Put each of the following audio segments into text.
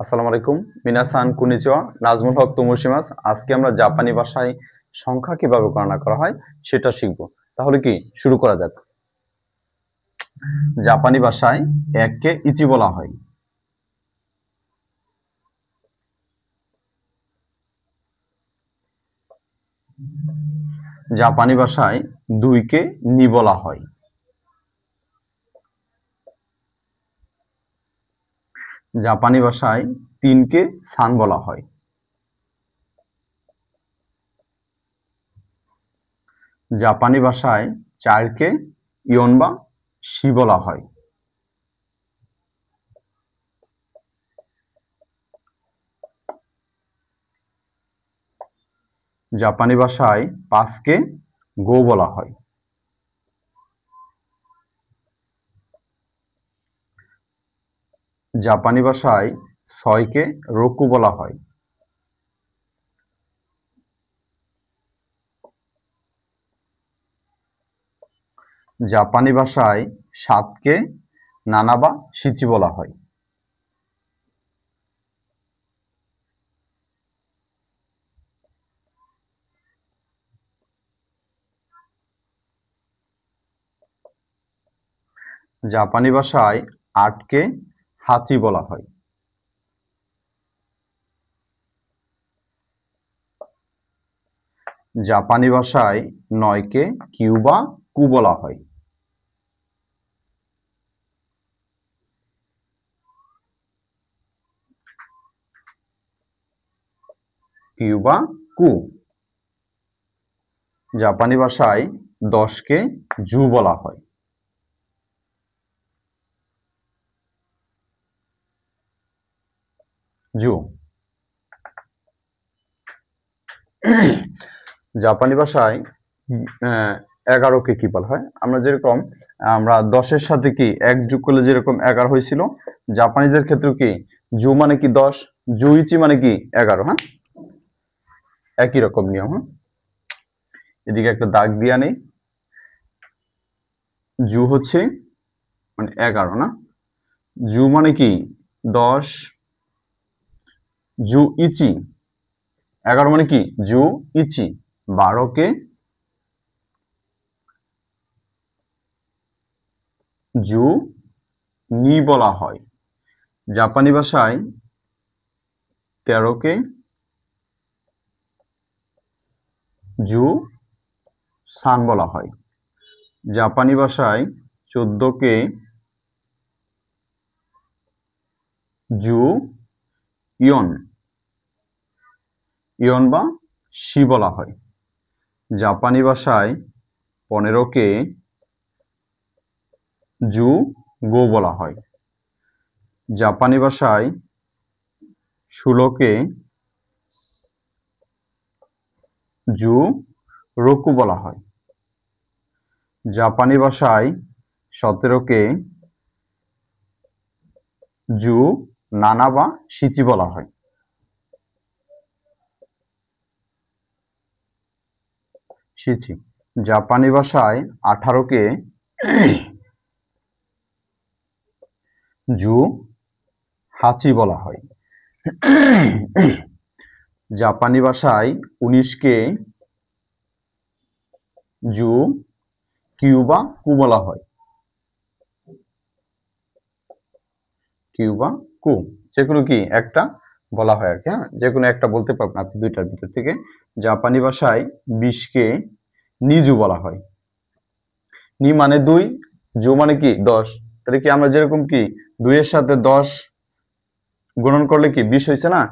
আসসালামু আলাইকুম। মিনাসান কুনিচিওয়া। নাজমুল হক তমুশিমাস। আজকে আমরা জাপানি ভাষায় সংখ্যা কিভাবে গণনা করা হয় সেটা শিখব। তাহলে কি শুরু করা যাক। জাপানি ভাষায় ১ কে ইচি বলা হয়। জাপানি ভাষায় ২ কে নি বলা হয়। জাপানি ভাষায় ৩ কে সান বলা হয়। জাপানি ভাষায় ৪ কে ইয়ন বা শি বলা হয়। জাপানি ভাষায় ৫ কে গো বলা হয়। জাপানি ভাষায় ৬ কে রোকু বলা হয়। জাপানি ভাষায় ৭ কে নানা বা শিচি বলা হয়। জাপানি ভাষায় ৮ কে হাচি বলা হয়। জাপানি ভাষায় ৯ কে কিউ বা কু বলা হয়। কিউ বা কু। জাপানি ভাষায় ১০ কে জু বলা হয়। জু। জাপানি ভাষায় ১১ কে কি বলা হয়? আমরা যেরকম ১০-এর সাথে কি ১ যোগ করলে যেরকম ১১ হয়েছিল, জাপানিজের ক্ষেত্রে কি জু মানে কি ১০, জুইচি মানে কি ১১, হ্যাঁ? একই রকম নিয়ম, হ্যাঁ? এদিকে একটা দাগ দিয়া নেই। জু হচ্ছে মানে ১১, না? জু মানে কি ১০, জু ইচি ১১ মানে কি জু ইচি। ১২ কে জু নি বলা হয়। জাপানি ভাষায় ১৩ কে জু সান বলা হয়। জাপানি ভাষায় ১৪ কে জু ইয়ন ইয়ন বা শি বলা হয়। জাপানি ভাষায় ১৫ কে জু গো বলা হয়। জাপানি ভাষায় ১৬ কে জু রোকু বলা হয়। জাপানি ভাষায় ১৭ কে জু নানা বা শিচি বলা হয়। শিচি। জাপানি ভাষায় ১৮ কে জু হাচি বলা হয়। জাপানি ভাষায় ১৯ কে জু কিউ বা কু বলা হয়। কিউ বা কু। যেকোনো কি একটা বলা হয় আর কি, হ্যাঁ? যেকোনো একটা বলতে পারবেন আপনি দুইটার ভিতর থেকে। জাপানি ভাষায় ২০ কে নিজু বলা হয়। নি মানে ২, জু মানে কি ১০। তাহলে কি আমরা যেরকম কি ২ এর সাথে ১০ গুণন করলে কি ২০ হয়েছে না?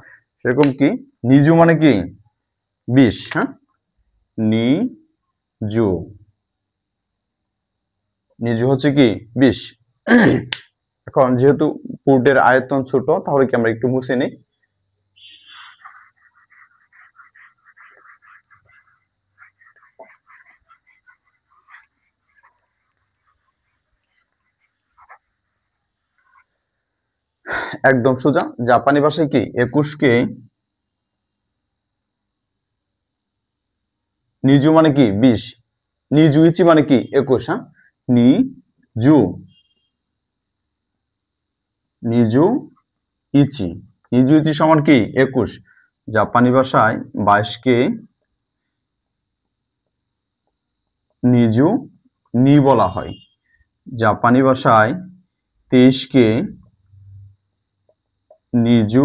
সেরকম কি নিজু মানে কি ২০, হ্যাঁ? নি জু। নিজু হচ্ছে কি ২০। এখন যেহেতু পুটের আয়তন ছোট, তাহলে কি আমরা একটু মুছে নিই। একদম সোজা। জাপানি ভাষায় কি ২১ কে নিজু মানে কি ২০, নিজু ইচি মানে কি ২১, হ্যাঁ? নি জু নিজু ইচি। নিজু ইতি সমান কি 21। জাপানি ভাষায় 22কে নিজু নি বলা হয়। জাপানি ভাষায় 23কে নিজু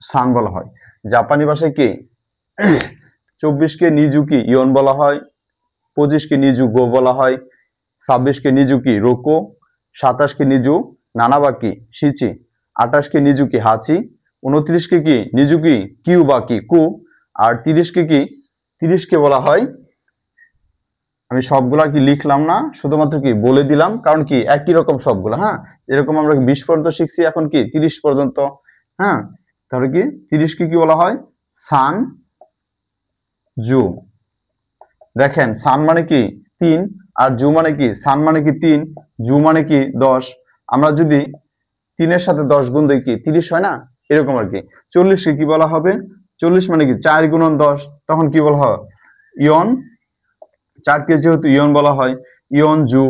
সান বলা হয়। জাপানি ভাষায় কি 24কে নিজু কি ইয়ন বলা হয়, 25কে নিজু গো বলা হয়, 26কে নিজু কি রোকো, 27কে নিজু নানাবাকি শিচি, 28কে নিজু কি হাচি, 29কে কি নিজু কি কিউ বা কি কু, আর 30কে বলা হয়, আমি সবগুলা কি লিখলাম না, শুধুমাত্র কি বলে দিলাম, কারণ কি একই রকম সবগুলা। হ্যাঁ, এরকম আমরা 20 পর্যন্ত শিখছি, এখন কি 30 পর্যন্ত। হ্যাঁ, তাহলে কি 30কে কি বলা হয় সান জু। দেখেন সান মানে কি 3, আর জু মানে কি, সান মানে কি 3, জু মানে কি 10। আমরা যদি 3-এর সাথে 10 গুণ দিই কি 30 হয় না, এরকম আর কি। 40কে কি বলা হবে, 40 মানে কি 4 গুণন 10, তখন কি বলা হয় ইয়ন। 4কে যেহেতু ইয়ন বলা হয়, ইয়ন জু।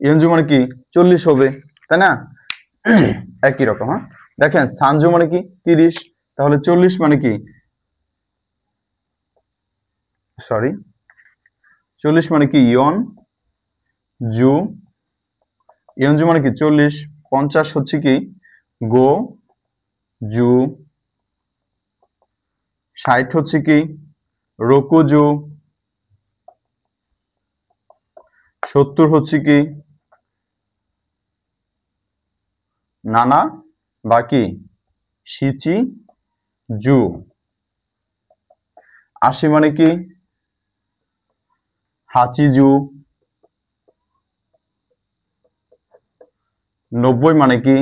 ইয়ন জু মানে কি 40 হবে, তাই না? একই রকম। হ্যাঁ, দেখেন সানজু মানে কি 30, তাহলে 40 মানে কি, সরি 40 মানে কি ইয়ন জু, ইয়ন জু মানে কি 40, 50 হচ্ছে কি গো জু, 60 হচ্ছে কি রোকুজু, 70 হচ্ছে কি নানা বাকি শিচি জু, 80 মানে কি হাচিজু, 90 মানে কি,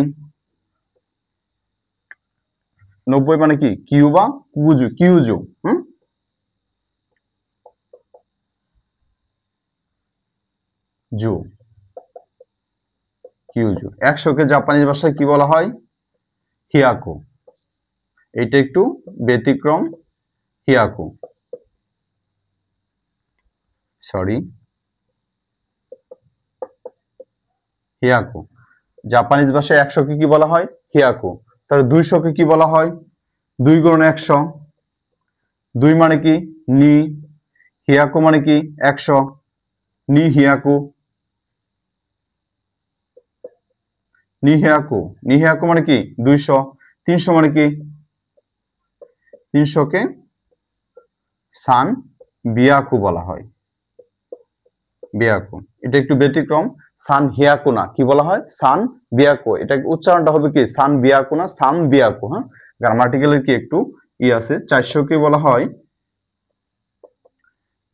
90 মানে কি কিউবা কুজু কিউজু। জু কিউজু। 100কে জাপানি ভাষায় কি বলা হয় হিয়াকু। এটা একটু ব্যতিক্রম, হিয়াকু, সরি হিয়াকু। জাপানিজ ভাষায় 100কে কি বলা হয় হিয়াকু। তাহলে 200কে কি বলা হয় 2 গুণন 100। 2 মানে কি নি, হিয়াকু মানে কি 100, নি হিয়াকু, নি হিয়াকু, নি হিয়াকু মানে কি 200। 300 মানে কি 300কে সান বিয়াকু বলা হয়, বিয়াকু। এটা একটু ব্যতিক্রম, সান হিয়াকু না, কি বলা হয় সান বিয়াকু। এটা উচ্চারণটা হবে কি সান বিয়াকু না সান বিয়াকু। হ্যাঁ, গ্রামাটিক্যালের কি একটু আছে। 400কে বলা হয়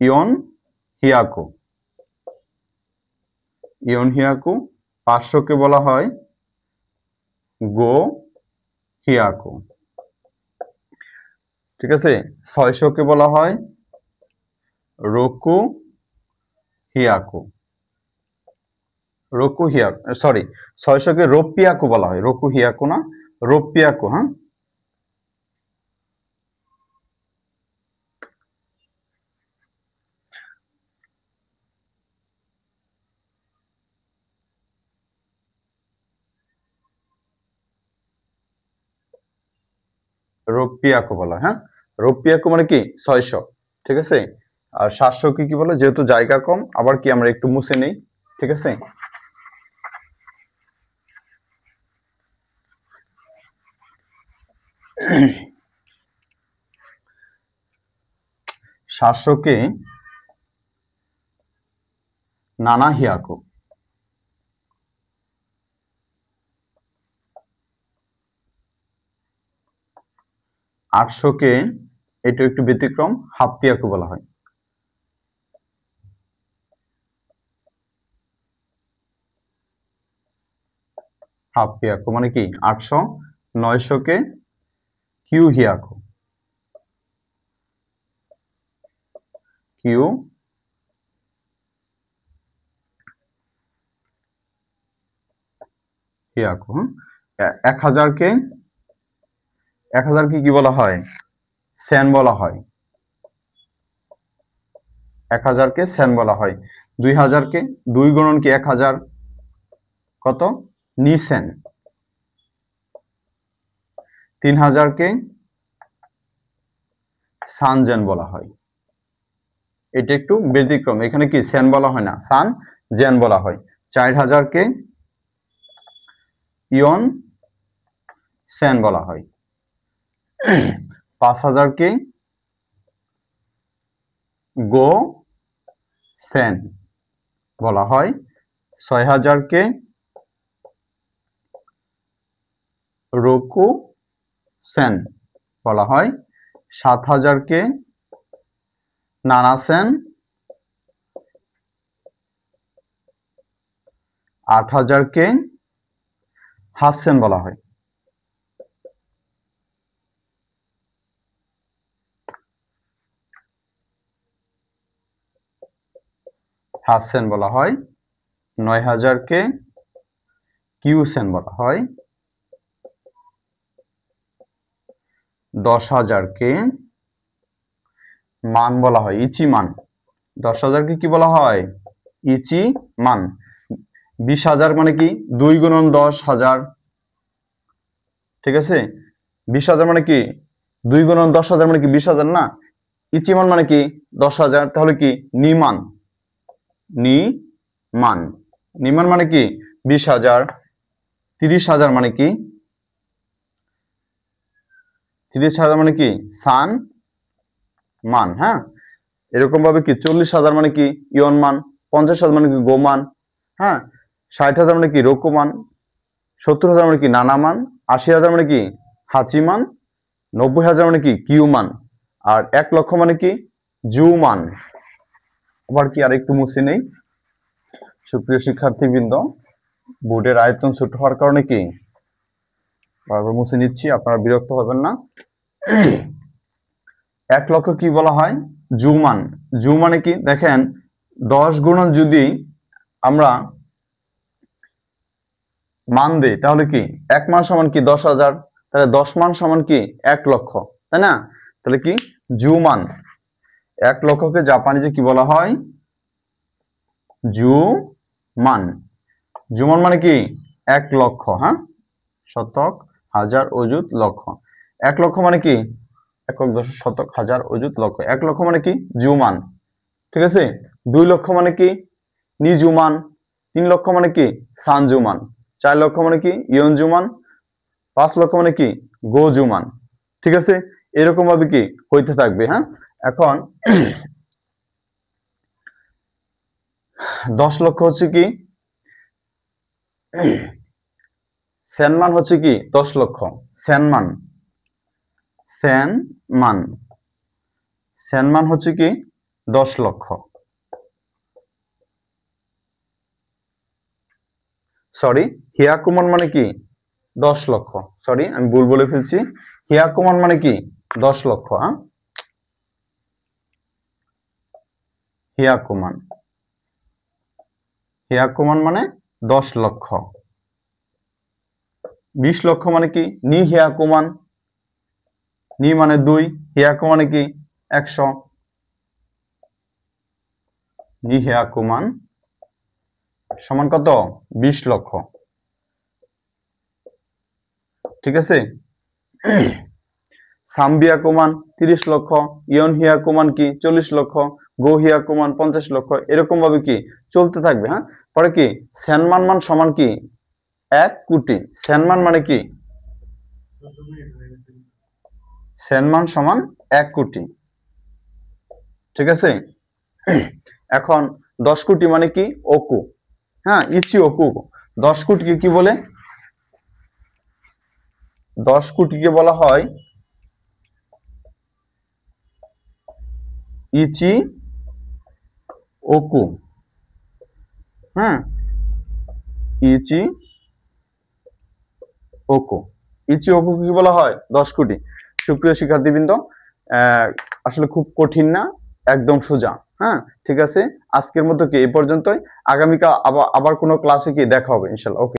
ইয়ন হিয়াকু, ইয়ন হিয়াকু। 500কে বলা হয় গো হিয়াকু, ঠিক আছে। 600কে বলা হয় রোকু হিয়াকু, রোকু হিয়াকু, সরি 600কে রোপিয়াকু বলা হয়, রোকু হিয়াকু না রোপিয়াকু। হ্যাঁ, রোপিয়াকু বলা হয়। হ্যাঁ, রোপিয়াকু মানে কি 600, ঠিক আছে। আর 700কে কি বলে, যেহেতু জায়গা কম, আবার কি আমরা একটু মুছে নেই, ঠিক আছে। 700কে নানা হিয়াকু, 800কে এটা একটু ব্যতিক্রম হাপ্পিয়াকু বলা হয়। হাপ্পিয়াকু মানে কি 800। 900কে কিউ হিয়াকু, কিউ হিয়াকু। 1000কে, 1000কে কি বলা হয় সেন বলা হয়, 1000কে সেন বলা হয়। 2000কে 2 গুণন কি 1000 কত নিসেন। 3000কে সানজেন বলা হয়। এটা একটু ব্যতিক্রম, এখানে কি সেন বলা হয় না, সান জেন বলা হয়। 4000কে ইয়ন সেন বলা হয়। 5000কে গো সেন বলা হয়। 6000কে রোকু সেন বলা হয়। 7000কে নানাসেন। 8000কে হাসেন বলা হয়। হাসেন বলা হয়। 9000কে কিউসেন বলা হয়। 10,000কে মান বলা হয়, ইচি মান। 10,000কে কি বলা হয়, ইচি মান। 20,000 মানে কি 2 গুণন 10,000, ঠিক আছে। 20,000 মানে কি 2 গুণন 10,000 মানে কি 20,000 না। ইচি মান মানে কি 10,000, তাহলে কি নিমান। নিমান, নিমান মানে কি 20,000। 30,000 মানে কি 30,000 মানে কি সান মান। হ্যাঁ, এরকম ভাবে কি 40,000 মানে কি ইয়ন মান। 50,000 মানে কি গোমান। হ্যাঁ, 60,000 মানে কি রোকুমান। 70,000 মানে কি নানামান। 80,000 মানে কি হাচিমান। 90,000 মানে কি কিউমান। আর 1 লক্ষ মানে কি জুমান। আবার কি আরেকটু মুছে নেই। সুপ্রিয় শিক্ষার্থীবৃন্দ, বোর্ডের আয়তন ছোট হওয়ার কারণে কি বারবার মুছে নিচ্ছি, আপনারা বিরক্ত হবেন না। 1 লক্ষ কি বলা হয়, জুমান। জু মানে কি দেখেন, 10 গুণন যদি আমরা মান দেই তাহলে কি 1 মান সমান কি 10,000, তাহলে 10 মান সমান কি 1 লক্ষ, তাই না। তাহলে কি জুমান। 1 লক্ষকে জাপানিজে কি বলা হয়, জুমান। জুমান মানে কি 1 লক্ষ। হ্যাঁ, শতক হাজার অযুত লক্ষ। 1 লক্ষ মানে কি একক দশক শতক হাজার অযুত লক্ষ। 1 লক্ষ মানে কি জুমান, ঠিক আছে। 2 লক্ষ মানে কি নিজুমান। 3 লক্ষ মানে কি সানজুমান। 4 লক্ষ মানে কি ইয়নজুমান। 5 লক্ষ মানে কি গোজুমান, ঠিক আছে। এরকম ভাবে কি হইতে থাকবে। হ্যাঁ, এখন 10 লক্ষ হচ্ছে কি সেনমান, হচ্ছে কি 10 লক্ষ সেনমান। সেনমান, সেনমান হচ্ছে কি 10 লক্ষ। সরি, হিয়াকুমান মানে কি 10 লক্ষ। সরি, আমি ভুল বলে ফেলছি। হিয়াকুমান মানে কি 10 লক্ষ। হ্যাঁ, হিয়াকুমান, হিয়াকুমান মানে 10 লক্ষ। 20 লক্ষ মানে কি নি হিয়াকুমান। নি মানে 2, হিয়াকু মানে কি 100। নি হিয়াকুমান সমান কত 20 লক্ষ, ঠিক আছে। সাম্বিয়াকুমান 30 লক্ষ। ইয়ন হিয়াকুমান কি 40 লক্ষ। গো হিয়াকুমান 50 লক্ষ। এরকম ভাবে কি চলতে থাকবে। হ্যাঁ, পরে কি সেনমান মান সমান কি 1 কোটি। সেনমান মানে কি সেনমান সমান 1 কোটি, ঠিক আছে। এখন 10 কোটি মানে কি ওকু। হ্যাঁ, ইচি ওকু। 10 কোটিকে কি বলে, 10 কোটিকে বলা হয় ইচি ওকু। হ্যাঁ, ইচি ওকু। ইচি ওকু কি বলা হয় 10 কোটি। সুপ্রিয় শিক্ষার্থীবৃন্দ, আসলে খুব কঠিন না, একদম সোজা। হ্যাঁ, ঠিক আছে। আজকের মতো কি এই পর্যন্তই। আগামীকাল আবার কোনো ক্লাসে কি দেখা হবে ইনশাল্লাহ। ওকে।